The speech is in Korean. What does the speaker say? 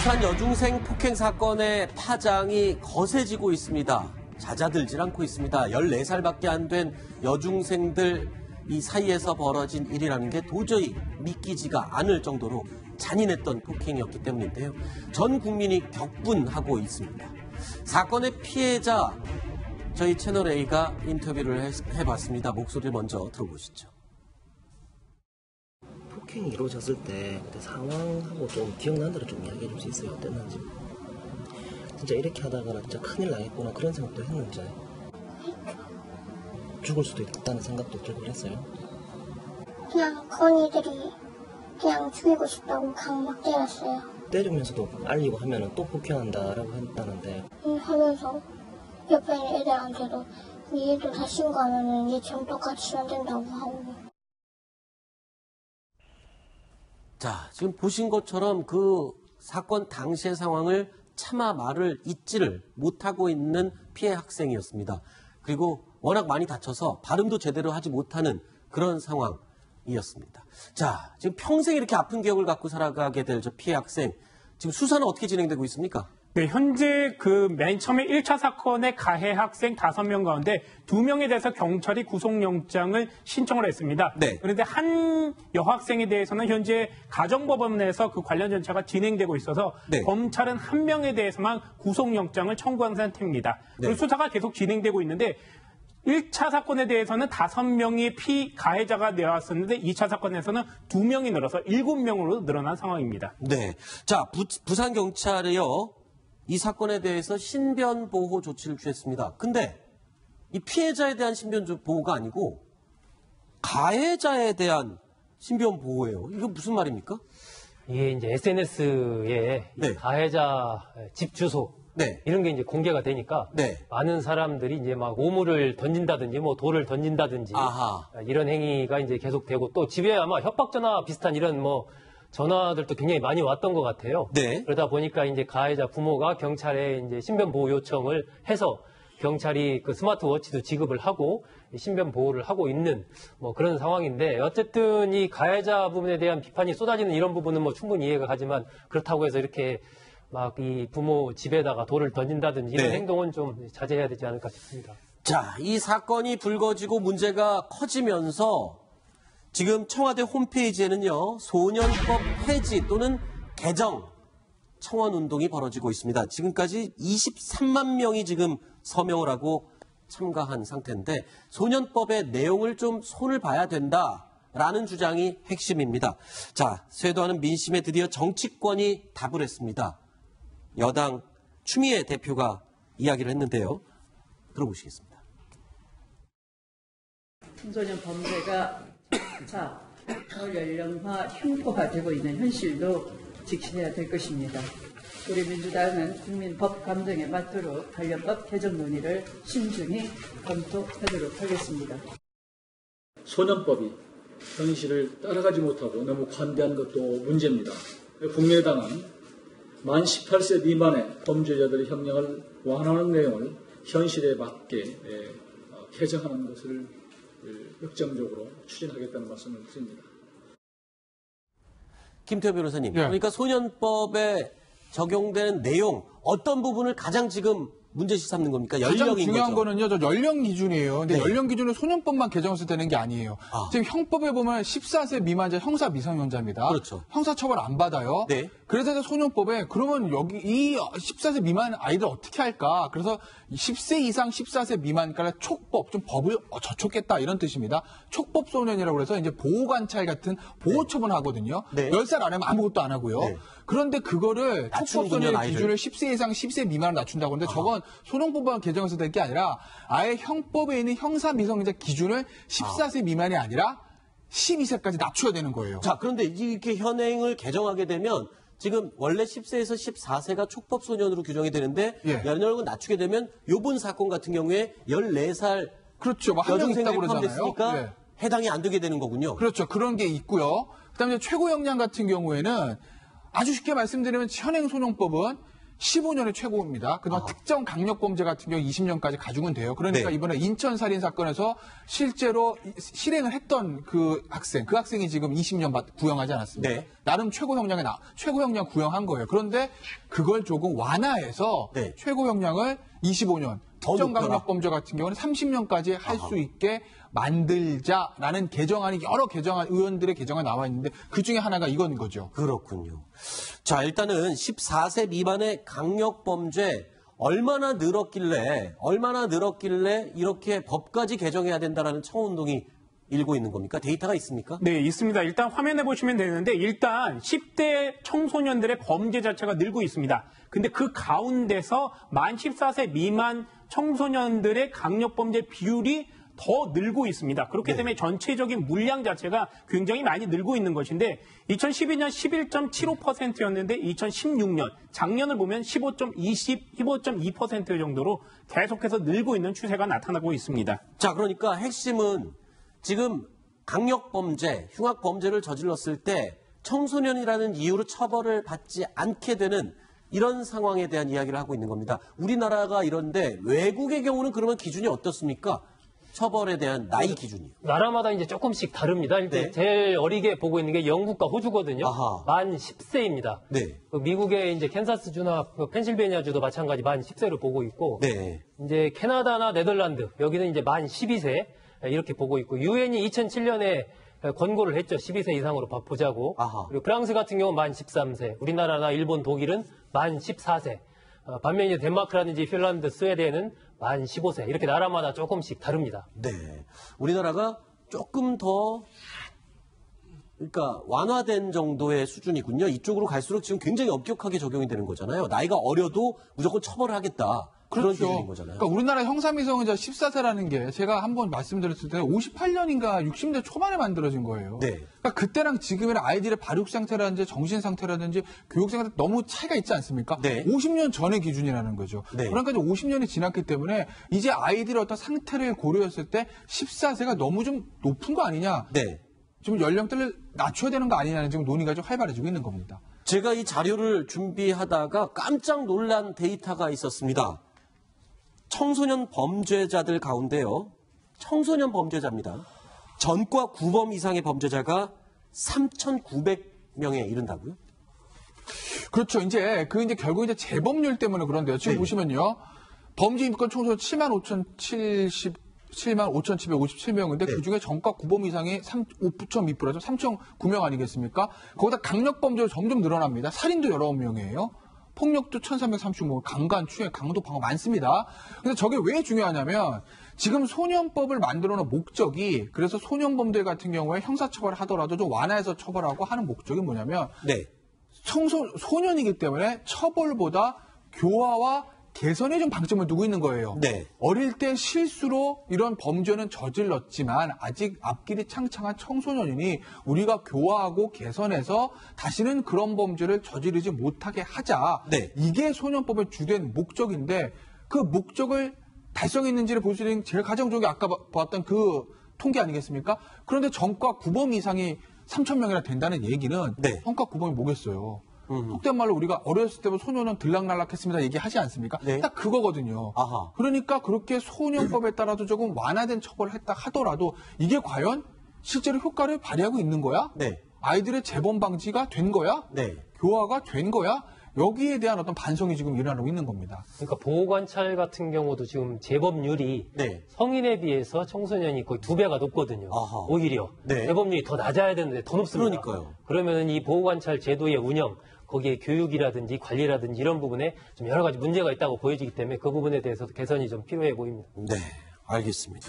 부산 여중생 폭행 사건의 파장이 거세지고 있습니다. 잦아들질 않고 있습니다. 14살밖에 안 된 여중생들 이 사이에서 벌어진 일이라는 게 도저히 믿기지가 않을 정도로 잔인했던 폭행이었기 때문인데요. 전 국민이 격분하고 있습니다. 사건의 피해자 저희 채널A가 인터뷰를 해봤습니다. 목소리를 먼저 들어보시죠. 폭행이 이루어졌을 때 그때 상황하고 좀 기억나는 대로 좀 이야기해 줄 수 있어요? 어땠는지. 진짜 이렇게 하다가 진짜 큰일 나겠구나 그런 생각도 했는지. 죽을 수도 있다는 생각도 들고 그랬어요? 그냥 건이들이 그냥 죽이고 싶다고 강막 때렸어요. 때리면서도 알리고 하면은 또 폭행한다라고 했다는데. 하면서 옆에 있는 애들한테도 니도 다 신고하면은 니 좀 똑같이 안 된다고 하고. 자, 지금 보신 것처럼 그 사건 당시의 상황을 차마 말을 잇지를 못하고 있는 피해 학생이었습니다. 그리고 워낙 많이 다쳐서 발음도 제대로 하지 못하는 그런 상황이었습니다. 자, 지금 평생 이렇게 아픈 기억을 갖고 살아가게 될 저 피해 학생, 지금 수사는 어떻게 진행되고 있습니까? 네, 현재 그 맨 처음에 1차 사건의 가해 학생 5명 가운데 2명에 대해서 경찰이 구속영장을 신청을 했습니다. 네. 그런데 한 여학생에 대해서는 현재 가정법원에서 그 관련 절차가 진행되고 있어서 네. 검찰은 한 명에 대해서만 구속영장을 청구한 상태입니다. 네. 그리고 수사가 계속 진행되고 있는데 1차 사건에 대해서는 5명의 가해자가 나왔었는데 2차 사건에서는 2명이 늘어서 7명으로 늘어난 상황입니다. 네. 자, 부산경찰이요. 이 사건에 대해서 신변 보호 조치를 취했습니다. 근데 이 피해자에 대한 신변 보호가 아니고 가해자에 대한 신변 보호예요. 이거 무슨 말입니까? 이게 이제 SNS에 네. 가해자 집 주소 네. 이런 게 이제 공개가 되니까 네. 많은 사람들이 이제 막 오물을 던진다든지 뭐 돌을 던진다든지 아하. 이런 행위가 이제 계속되고 또 집에 아마 협박 전화 비슷한 이런 뭐 전화들도 굉장히 많이 왔던 것 같아요. 네. 그러다 보니까 이제 가해자 부모가 경찰에 이제 신변 보호 요청을 해서 경찰이 그 스마트워치도 지급을 하고 신변 보호를 하고 있는 뭐 그런 상황인데 어쨌든 이 가해자 부분에 대한 비판이 쏟아지는 이런 부분은 뭐 충분히 이해가 가지만 그렇다고 해서 이렇게 막 이 부모 집에다가 돌을 던진다든지 이런 네. 행동은 좀 자제해야 되지 않을까 싶습니다. 자, 이 사건이 불거지고 문제가 커지면서 지금 청와대 홈페이지에는요, 소년법 폐지 또는 개정 청원 운동이 벌어지고 있습니다. 지금까지 23만 명이 지금 서명을 하고 참가한 상태인데 소년법의 내용을 좀 손을 봐야 된다라는 주장이 핵심입니다. 자, 쇄도하는 민심에 드디어 정치권이 답을 했습니다. 여당 추미애 대표가 이야기를 했는데요. 들어보시겠습니다. 청소년 범죄가 연령화 흉포화되고 있는 현실도 직시해야 될 것입니다. 우리 민주당은 국민 법 감정에 맞도록 관련 법 개정 논의를 신중히 검토하도록 하겠습니다. 소년법이 현실을 따라가지 못하고 너무 관대한 것도 문제입니다. 국민의당은 만 18세 미만의 범죄자들의 형량을 완화하는 내용을 현실에 맞게 개정하는 것을 역점적으로 추진하겠다는 말씀을 드립니다. 김태호 변호사님, 그러니까 소년법에 적용되는 내용 어떤 부분을 가장 지금 문제시 삼는 겁니까? 연령인 가장 중요한 거죠? 거는요, 저 연령 기준이에요. 근데 네. 연령 기준은 소년법만 개정해서 되는 게 아니에요. 지금 형법에 보면 14세 미만자 형사 미성년자입니다. 그렇죠. 형사처벌 안 받아요. 네. 그래서 이제 소년법에 그러면 여기 이 14세 미만 아이들 어떻게 할까? 그래서 10세 이상 14세 미만까지 촉법, 좀 법을 저촉했다 이런 뜻입니다. 촉법 소년이라고 해서 이제 보호관찰 같은 보호 처분하거든요. 네. 10살 안 하면 아무것도 안 하고요. 네. 그런데 그거를 촉법 소년의 아이들. 기준을 10세 이상 10세 미만으로 낮춘다고 하는데 저건 소년법만 개정해서 될 게 아니라 아예 형법에 있는 형사 미성년자 기준을 14세 미만이 아니라 12세까지 낮춰야 되는 거예요. 자, 그런데 이렇게 현행을 개정하게 되면 지금 원래 10세에서 14세가 촉법소년으로 규정이 되는데 연령을 낮추게 되면 요번 사건 같은 경우에 14살 그렇죠. 뭐 한 명 있다고 여중생들이 그러잖아요. 포함됐으니까 해당이 안 되게 되는 거군요. 그렇죠. 그런 게 있고요. 그다음에 최고 형량 같은 경우에는 아주 쉽게 말씀드리면 현행 소년법은 15년이 최고입니다. 그동안 특정 강력범죄 같은 경우 20년까지 가중은 돼요. 그러니까 네. 이번에 인천 살인 사건에서 실제로 실행을 했던 그 학생이 지금 20년 구형하지 않았습니까? 네. 나름 최고 형량 구형한 거예요. 그런데 그걸 조금 완화해서 네. 최고 형량을 25년, 특정 높여라. 강력범죄 같은 경우는 30년까지 할 수 있게 만들자라는 개정안이 여러 의원들의 개정안이 나와 있는데 그 중에 하나가 이건 거죠. 그렇군요. 자, 일단은 14세 미만의 강력범죄 얼마나 늘었길래 이렇게 법까지 개정해야 된다라는 청운동이 일고 있는 겁니까? 데이터가 있습니까? 네, 있습니다. 일단 화면에 보시면 되는데 일단 10대 청소년들의 범죄 자체가 늘고 있습니다. 근데 그 가운데서 만 14세 미만 청소년들의 강력범죄 비율이 더 늘고 있습니다. 그렇기 때문에 전체적인 물량 자체가 굉장히 많이 늘고 있는 것인데 2012년 11.75%였는데 2016년 작년을 보면 15.2% 정도로 계속해서 늘고 있는 추세가 나타나고 있습니다. 자, 그러니까 핵심은 지금 강력범죄, 흉악범죄를 저질렀을 때 청소년이라는 이유로 처벌을 받지 않게 되는 이런 상황에 대한 이야기를 하고 있는 겁니다. 우리나라가 이런데 외국의 경우는 그러면 기준이 어떻습니까? 처벌에 대한 나이 기준이요. 나라마다 이제 조금씩 다릅니다. 일단 네. 제일 어리게 보고 있는 게 영국과 호주거든요. 아하. 만 10세입니다. 네. 미국의 이제 캔사스주나 펜실베니아주도 마찬가지 만 10세로 보고 있고, 네. 이제 캐나다나 네덜란드 여기는 이제 만 12세 이렇게 보고 있고, 유엔이 2007년에 권고를 했죠. 12세 이상으로 보자고. 아하. 그리고 프랑스 같은 경우는 만 13세, 우리나라나 일본, 독일은 만 14세. 반면 이제 덴마크라든지 핀란드, 스웨덴은 만 15세. 이렇게 나라마다 조금씩 다릅니다. 네. 우리나라가 조금 더 그러니까 완화된 정도의 수준이군요. 이쪽으로 갈수록 지금 굉장히 엄격하게 적용이 되는 거잖아요. 나이가 어려도 무조건 처벌을 하겠다. 그런 그렇죠. 기준인 거잖아요. 그러니까 우리나라 형사미성은 14세라는 게 제가 한번 말씀드렸을 때 58년인가 60대 초반에 만들어진 거예요. 네. 그러니까 그때랑 지금이랑 아이들의 발육 상태라든지 정신 상태라든지 교육 상태 너무 차이가 있지 않습니까? 네. 50년 전의 기준이라는 거죠. 네. 그러니까 이제 50년이 지났기 때문에 이제 아이들의 어떤 상태를 고려했을 때 14세가 너무 좀 높은 거 아니냐? 네. 좀 연령대를 낮춰야 되는 거 아니냐는 지금 논의가 좀 활발해지고 있는 겁니다. 제가 이 자료를 준비하다가 깜짝 놀란 데이터가 있었습니다. 청소년 범죄자들 가운데요. 청소년 범죄자입니다. 전과 구범 이상의 범죄자가 3,900명에 이른다고요? 그렇죠. 이제 결국 이제 재범률 때문에 그런데요. 지금 네. 보시면요. 범죄 인권 청소년 75,757명인데 네. 그중에 전과 구범 이상이 5.2%죠. 3,009명 아니겠습니까? 거기다 강력범죄로 점점 늘어납니다. 살인도 19명이에요. 폭력도 1,335명, 강간, 추행, 강도, 방어 많습니다. 근데 저게 왜 중요하냐면 지금 소년법을 만들어 놓은 목적이 그래서 소년범들 같은 경우에 형사처벌을 하더라도 좀 완화해서 처벌하고 하는 목적이 뭐냐면 네. 소년이기 때문에 처벌보다 교화와 개선에 좀 방점을 두고 있는 거예요. 네. 어릴 때 실수로 이런 범죄는 저질렀지만 아직 앞길이 창창한 청소년이니 우리가 교화하고 개선해서 다시는 그런 범죄를 저지르지 못하게 하자. 네. 이게 소년법의 주된 목적인데 그 목적을 달성했는지를 볼 수 있는 제일 가장 좋은 게 아까 봤던 그 통계 아니겠습니까? 그런데 전과 구범 이상이 3,000명이나 된다는 얘기는 네. 전과 구범이 뭐겠어요? 속된 말로 우리가 어렸을 때부터 소년은 들락날락했습니다 얘기하지 않습니까? 네. 딱 그거거든요. 아하. 그러니까 그렇게 소년법에 따라서 조금 완화된 처벌을 했다 하더라도 이게 과연 실제로 효과를 발휘하고 있는 거야? 네. 아이들의 재범 방지가 된 거야? 네. 교화가 된 거야? 여기에 대한 어떤 반성이 지금 일어나고 있는 겁니다. 그러니까 보호관찰 같은 경우도 지금 재범률이 네. 성인에 비해서 청소년이 거의 2배가 높거든요. 아하. 오히려 네. 재범률이 더 낮아야 되는데 더 높습니다. 그러니까요. 그러면 이 보호관찰 제도의 운영, 거기에 교육이라든지 관리라든지 이런 부분에 좀 여러 가지 문제가 있다고 보여지기 때문에 그 부분에 대해서도 개선이 좀 필요해 보입니다. 네. 알겠습니다.